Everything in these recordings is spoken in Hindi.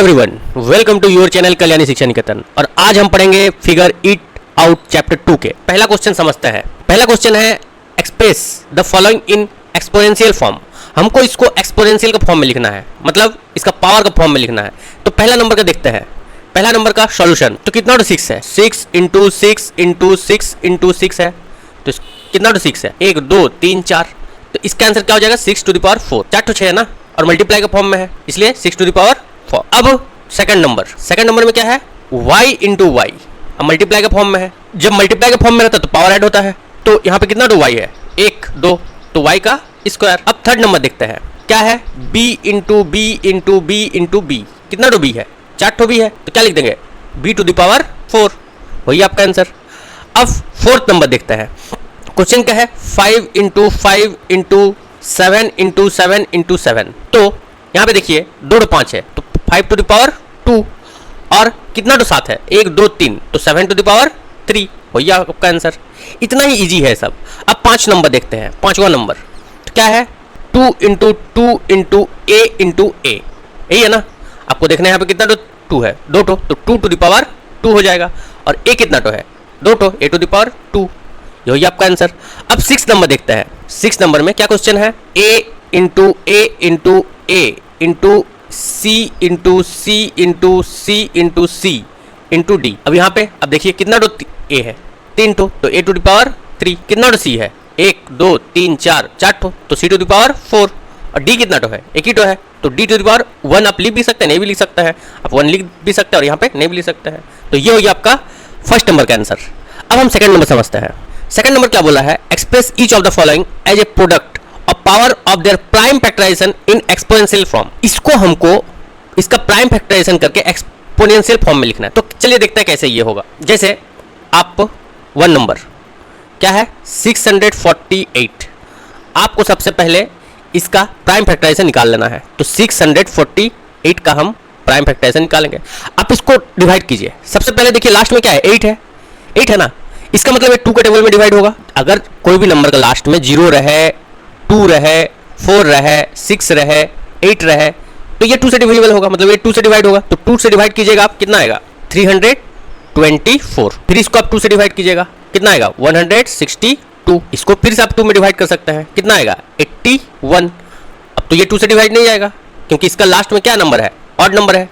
Everyone, welcome to your channel Kalyani Shiksha Niketan. और आज हम पढ़ेंगे फिगर इट आउट चैप्टर 2 के पहला क्वेश्चन समझते हैं। पहला क्वेश्चन है express the following in exponential form. हमको इसको एक्सपोनेंशियल का फॉर्म में लिखना है, मतलब इसका पावर का फॉर्म में लिखना है। तो पहला नंबर का देखते हैं। पहला नंबर का सॉल्यूशन तो कितना तो 6 है, 6 इंटू 6 इंटू 6 इंटू 6 है, तो कितना तो 6 है, 1 2 3 4। तो इसका आंसर क्या हो जाएगा 6 टू द पावर 4। 4 तो 6 है ना, और मल्टीप्लाई का फॉर्म में है, इसलिए 6 टू द पावर 4। अब सेकंड नंबर में क्या है y इंटू वाई। अब मल्टीप्लाई का फॉर्म में है, जब मल्टीप्लाई का फॉर्म में रहता है तो पावर ऐड होता है, तो यहाँ पे कितना तो y है 1 2, तो y का स्क्वायर। अब थर्ड नंबर देखते हैं क्या है b into b into b into b. कितना तो b है, 4 तो b है, तो क्या लिख देंगे b टू द पावर 4, वही आपका आंसर। अब फोर्थ नंबर देखते हैं। क्वेश्चन क्या है 5 इंटू 5 इंटू 7 इंटू 7 इंटू 7। तो यहाँ पे देखिए 2 तो 5 है, तो 5 टू द पावर 2, और कितना तो 7 है 1 2 3, तो 7 टू द पावर 3, वही आपका आंसर। इतना ही इजी है सब। अब 5 नंबर देखते हैं। पांचवा नंबर तो क्या है 2 इंटू 2 इंटू ए इंटू ए, यही है ना। आपको देखना है यहाँ पे कितना तो 2 है, 2 तो 2 टू द पावर 2 हो जाएगा, और ए कितना तो है 2 तो ए टू द पावर 2, यही आपका आंसर। अब 6 नंबर देखते हैं। 6 नंबर में क्या क्वेश्चन है a into a into a into c into c into c into c into d. अब यहाँ पे अब देखिए कितना तो a है 3 तो a टू द पावर 3। कितना तो c है 1 2 3 4, 4 तो c टू द पावर 4, और d कितना तो है 1 ही तो है, तो d टू द पावर 1 आप लिख भी सकते हैं, नहीं भी लिख सकते हैं, आप 1 लिख भी सकते हैं और यहाँ पे नहीं भी लिख सकते हैं। तो ये हो गया आपका फर्स्ट नंबर का आंसर। अब हम सेकंड नंबर समझते हैं। सेकंड नंबर क्या बोला है express each of the following as a product of power of their prime factorisation in exponential form. इसको हमको इसका प्राइम फैक्टराइजेशन करके एक्सपोनेंशियल फॉर्म में लिखना है। तो चलिए देखते हैं कैसे ये होगा। जैसे आप 1 नंबर क्या है 648, आपको सबसे पहले इसका प्राइम फैक्टराइजेशन निकाल लेना है। तो 648 का हम प्राइम फैक्टराइजेशन निकालेंगे। आप इसको डिवाइड कीजिए। सबसे पहले देखिए लास्ट में क्या है 8 है ना, इसका मतलब 2 के टेबल में डिवाइड होगा। अगर कोई भी नंबर का लास्ट में 0 रहे 2 रहे 4 रहे 6 रहे 8 रहे, तो ये 2 से डिविजिबल होगा, मतलब ये 2 से डिवाइड होगा। तो 2 से डिवाइड कीजिएगा आप, कितना आएगा 324। फिर इसको आप 2 से डिवाइड कीजिएगा, कितना आएगा 162। इसको फिर से आप 2 में डिवाइड कर सकते हैं, कितना आएगा 81। अब तो ये 2 से डिवाइड नहीं जाएगा, क्योंकि इसका लास्ट में क्या नंबर है ऑड नंबर है,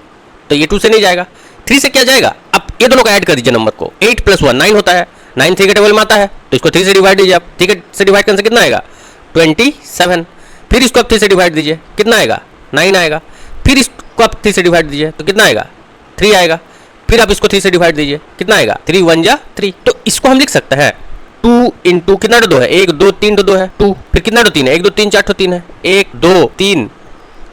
तो ये 2 से नहीं जाएगा। 3 से क्या जाएगा, अब ये दोनों को ऐड कर दीजिए नंबर को, 8 + 1 9 होता है, 9 3 के टेबल में आता है, तो इसको 3 से डिवाइड दीजिए आप। 3 से डिवाइड करने से कितना आएगा 27। फिर इसको आप 3 से डिवाइड दीजिए, कितना आएगा 9 आएगा। फिर इसको आप 3 से डिवाइड दीजिए, तो कितना आएगा 3 आएगा। फिर आप इसको 3 से डिवाइड दीजिए, कितना आएगा 3 1 जा 3। तो इसको हम लिख सकते हैं 2 इंटू कितना तो 2 है 1 2 3 तो 2 है 2, फिर कितना तो 3 है 1 2 3 4 तो 3 है 1 2 3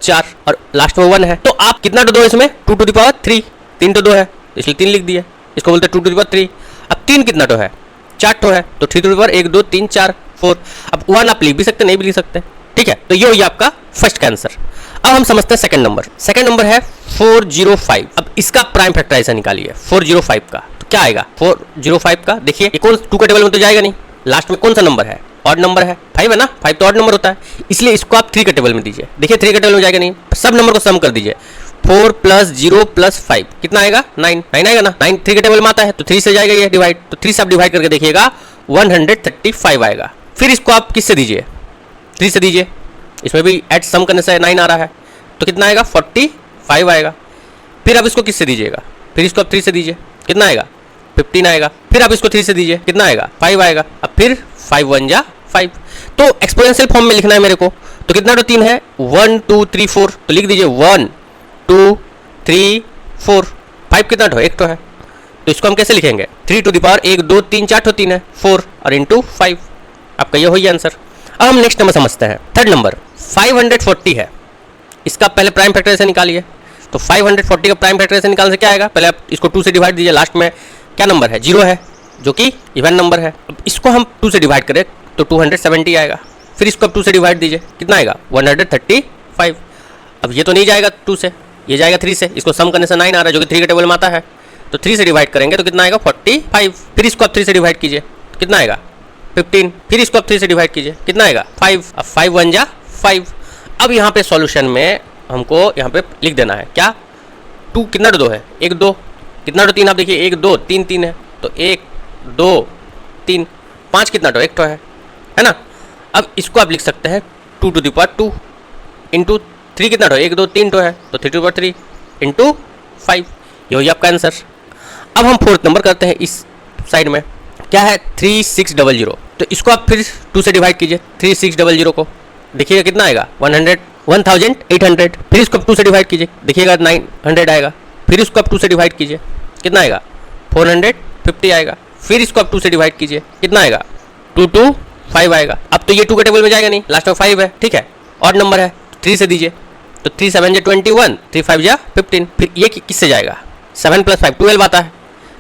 4, और लास्ट में 1 है। तो आप कितना तो 2 इसमें 2 टू द पावर 3, 3 तो 2 है, इसलिए 3 लिख दिए। इसको बोलते हैं 2 टू द पावर 3। अब 3 कितना तो है 4 तो है, तो 3 टू द पावर 1 2 3 4 4। अब 1 आप लिख भी सकते नहीं भी लिख सकते, ठीक है। तो ये हो आपका फर्स्ट का आंसर। अब हम समझते हैं सेकंड नंबर। सेकंड नंबर है 405। अब इसका प्राइम फैक्टराइजेशन निकालिए 405 का। तो क्या आएगा 405 का, देखिए ये कौन 2 के टेबल में तो जाएगा नहीं, लास्ट में कौन सा नंबर है ऑड नंबर है 5 है ना, 5 तो ऑड नंबर होता है, इसलिए इसको आप 3 के टेबल में दीजिए। देखिए 3 के टेबल में जाएगा नहीं, सब नंबर को सम कर दीजिए। 4 + 0 + 5 कितना आएगा 9 आएगा ना, 9 3 के टेबल में आता है, तो 3 से जाएगा ये डिवाइड, तो 3 से आप डिवाइड करके देखिएगा 135 आएगा। फिर इसको आप किससे दीजिए 3 से दीजिए, इसमें भी ऐड सम करने से 9 आ रहा है, तो कितना आएगा 45 आएगा। फिर आप इसको किससे दीजिएगा, फिर इसको आप 3 से दीजिए, कितना आएगा 15 आएगा। फिर आप इसको 3 से दीजिए, कितना आएगा 5 आएगा। अब फिर 5 1 जा 5। तो एक्सपोनेंशियल फॉर्म में लिखना है मेरे को, तो कितना तो 3 है 1 2 3 4, तो लिख दीजिए 1 2 3 4। 5 कितना तो 1 तो है, तो इसको हम कैसे लिखेंगे 3 टू द पावर 1 2 3 4 तो 3 है 4, और इंटू 5। आपका ये हो गया आंसर। अब हम नेक्स्ट नंबर समझते हैं। थर्ड नंबर 540 है, इसका पहले प्राइम फैक्टराइजेशन निकालिए। तो 540 का प्राइम फैक्टराइजेशन निकालने से क्या आएगा, पहले आप इसको 2 से डिवाइड दीजिए, लास्ट में क्या नंबर है 0 है, जो कि इवन नंबर है। अब इसको हम 2 से डिवाइड करें तो 270 आएगा। फिर इसको आप 2 से डिवाइड दीजिए, कितना आएगा 135। अब ये तो नहीं जाएगा 2 से, ये जाएगा 3 से, इसको सम करने से 9 आ रहा है, जो कि 3 के टेबल में आता है, तो 3 से डिवाइड करेंगे तो कितना आएगा 45। फिर इसको आप 3 से डिवाइड कीजिए, कितना आएगा 15। फिर इसको आप 3 से डिवाइड कीजिए, कितना आएगा 5। अब 5 1 जा 5। अब यहाँ पे सॉल्यूशन में हमको यहाँ पे लिख देना है क्या टू कितना दो है, एक दो, कितना दो तीन, आप देखिए एक दो तीन, तीन है तो एक दो तीन, पाँच कितना दो, एक तो है ना। अब इसको आप लिख सकते हैं 2 to the power 2 into three कितना दो, एक दो तीन तो है तो 3 to the power 3 इंटू 5, ये हो गया आपका आंसर। अब हम फोर्थ नंबर करते हैं, इस साइड में क्या है 3600, तो इसको आप फिर 2 से डिवाइड कीजिए, 3600 को देखिएगा कितना आएगा 1800, फिर इसको आप 2 से डिवाइड कीजिए, देखिएगा 900 आएगा, फिर इसको आप 2 से डिवाइड कीजिए कितना आएगा 450 आएगा, फिर इसको आप 2 से डिवाइड कीजिए कितना आएगा 225 आएगा। अब तो ये 2 के टेबल में जाएगा नहीं, लास्ट में 5 है, ठीक है, और नंबर है 3 से दीजिए, तो 3 7 जा 21, 3 5 जा 15, फिर ये किससे जाएगा 7 + 5 12 आता है,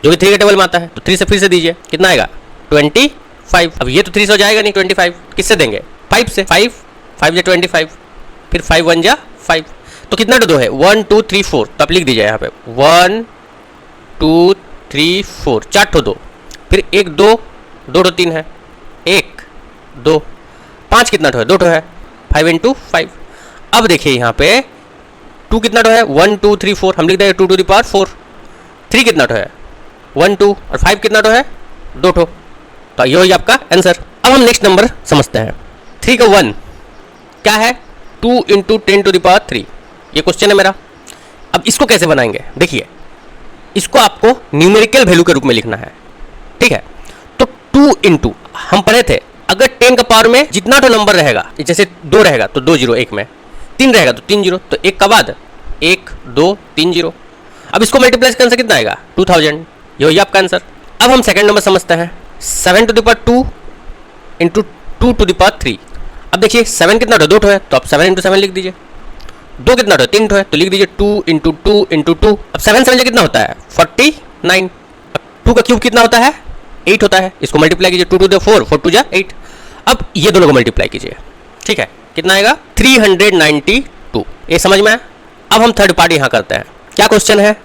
जो कि 3 के टेबल में आता है, तो 3 से फिर से दीजिए कितना आएगा 25। अब ये तो 3 से हो जाएगा नहीं, 25 किससे देंगे 5 से, 5 5 जा 25, फिर 5 1 जा 5, तो कितना दो है 1 2 3 4, तो आप लिख दीजिए यहाँ पे 1 2 3 4, 4 ठो दो, फिर एक दो दो ठो तीन है, एक दो, 5 कितना ठो है 2 ठो है, 5 × 5। अब देखिए यहाँ पे 2 कितना ठो है 1 2 3 4, हम लिख देंगे 2 to the power 4, 3 कितना ठो है 1 2, और 5 कितना ठो है 2 ठो, तो ये आपका आंसर। अब हम नेक्स्ट नंबर समझते हैं, 3 का 1 क्या है 2 × 10 to the power 3, ये क्वेश्चन है मेरा। अब इसको कैसे बनाएंगे, देखिए इसको आपको न्यूमेरिकल वैल्यू के रूप में लिखना है, ठीक है। तो 2 × हम पढ़े थे, अगर 10 का पावर में जितना तो नंबर रहेगा, जैसे 2 रहेगा तो 2 0 1 में, 3 रहेगा तो 3 0, तो 1 का बाद 1 2 3 0। अब इसको मल्टीप्लाई करने से कितना आएगा 2000, ये हो गया आपका आंसर। अब हम सेकंड नंबर समझते हैं, 7 to the power 2 × 2 to the power 3। अब देखिए 7 कितना है 2 ठो है, तो आप 7 × 7 लिख दीजिए, 2 कितना है 3 ठो है, तो लिख दीजिए 2 × 2 × 2। अब 7 7 कितना होता है 49, 2 का क्यूब कितना होता है 8 होता है, इसको मल्टीप्लाई कीजिए 2 to the 4 4 2 जा 8। अब ये दोनों को मल्टीप्लाई कीजिए, ठीक है, कितना आएगा 392, ये समझ में आया। अब हम थर्ड पार्ट यहाँ करते हैं, क्या क्वेश्चन है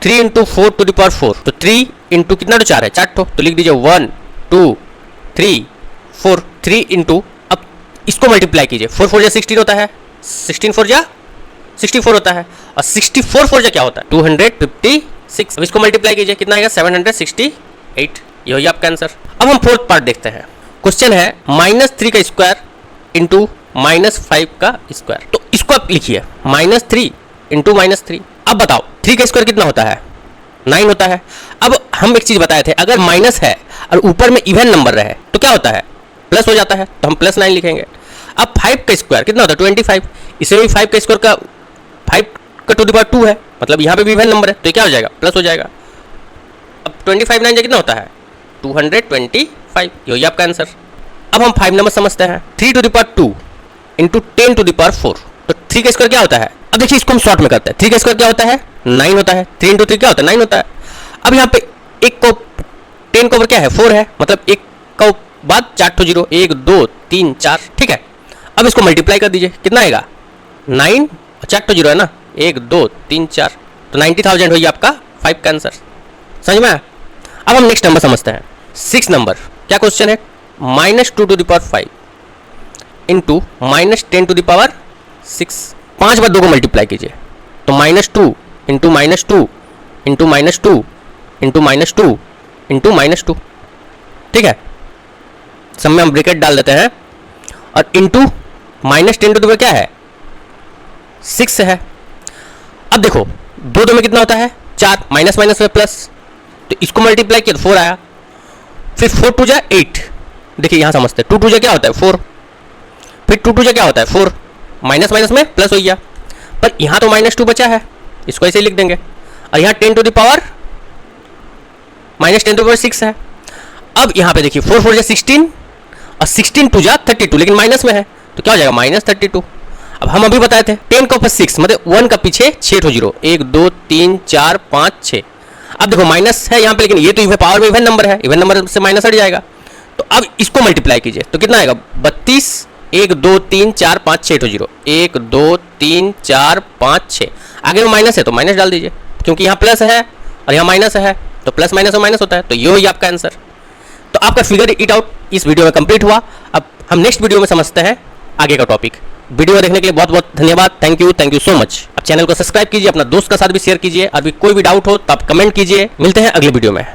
3 × 4 to the power 4, तो 3 × कितना तो 4 है 4 ठो, तो लिख दीजिए 1 2 3 4, 3 × अब इसको मल्टीप्लाई कीजिए, 4 4 जा 16 होता है, 16 4 जा 64 होता है, और 64 4 जा क्या होता है 256। अब इसको मल्टीप्लाई कीजिए कितना आएगा 768, ये हो गया आपका आंसर। अब हम फोर्थ पार्ट देखते हैं, क्वेश्चन है -3 का स्क्वायर × -5 का स्क्वायर, तो इसको आप लिखिए -3 × -3। अब बताओ 3 का स्क्वायर कितना होता है 9 होता है। अब हम एक चीज बताए थे, अगर माइनस है और ऊपर में इवन नंबर रहे तो क्या होता है प्लस हो जाता है, तो हम +9 लिखेंगे। अब 5 का स्क्वायर कितना होता है 25, इसमें भी 5 का स्क्वायर का 5 का टू द पावर 2 है, मतलब यहाँ पे भी इवन नंबर है, तो क्या हो जाएगा प्लस हो जाएगा। अब 25 9 कितना होता है 225, ये हो गया आपका आंसर। अब हम 5 नंबर समझते हैं, 3 to the power 2 × 10 to the power 4, तो 3 का स्क्वायर क्या होता है। अब देखिए इसको हम शॉर्ट में करते हैं, 3 का स्क्वायर क्या होता है 9 होता है, 3 × 3 क्या होता है 9 होता है। अब यहाँ पे 1 को 10 के ऊपर क्या है 4 है, मतलब 1 का बाद 4 ठो 0, 1 2 3 4, ठीक है। अब इसको मल्टीप्लाई कर दीजिए कितना आएगा 9 और 4 ठो 0 है ना, 1 2 3 4, तो 90,000 हो गया आपका 5 का आंसर, समझ में आया। अब हम नेक्स्ट नंबर समझते हैं, 6 नंबर, क्या क्वेश्चन है -2 to the power 5 × -10 to the power 6, 5 बार 2 को मल्टीप्लाई कीजिए, तो -2 × -2 × -2 × -2, ठीक है। सब में हम ब्रैकेट डाल देते हैं, और इंटू -10 to the power क्या है 6 है। अब देखो 2 में कितना होता है 4, माइनस माइनस में प्लस, तो इसको मल्टीप्लाई किया तो 4 आया, फिर 4 2 जा 8, देखिए यहाँ समझते हैं 2 2 जा क्या होता है 4, फिर 2 2 जा क्या होता है 4, माइनस माइनस में प्लस हो गया, पर यहाँ तो -2 बचा है, इसको ऐसे ही लिख देंगे, और यहाँ 10 to the power -10 to the power 6 है। अब यहाँ पे देखिए 4 4 जा 16, और 16 2 जा 32, लेकिन माइनस में है तो क्या हो जाएगा -32। अब हम अभी बताए थे 10 का ऊपर 6, मतलब 1 का पीछे 6 ठो 0, 1 2 3 4 5 6। अब देखो माइनस है यहाँ पे, लेकिन ये तो इवन पावर में इवन नंबर है, इवन नंबर से माइनस हट जाएगा, तो अब इसको मल्टीप्लाई कीजिए तो कितना आएगा 32, 1 2 3 4 5 6 ठो 0, 1 2 3 4 5 6, आगे में माइनस है तो माइनस डाल दीजिए, क्योंकि यहाँ प्लस है और यहाँ माइनस है, तो प्लस माइनस और माइनस होता है, तो ये ही आपका आंसर। तो आपका फिगर इट आउट इस वीडियो में कंप्लीट हुआ। अब हम नेक्स्ट वीडियो में समझते हैं आगे का टॉपिक। वीडियो देखने के लिए बहुत बहुत धन्यवाद। Thank you so much. आप चैनल को सब्सक्राइब कीजिए, अपना दोस्त का साथ भी शेयर कीजिए। अभी कोई भी डाउट हो तो आप कमेंट कीजिए। मिलते हैं अगले वीडियो में।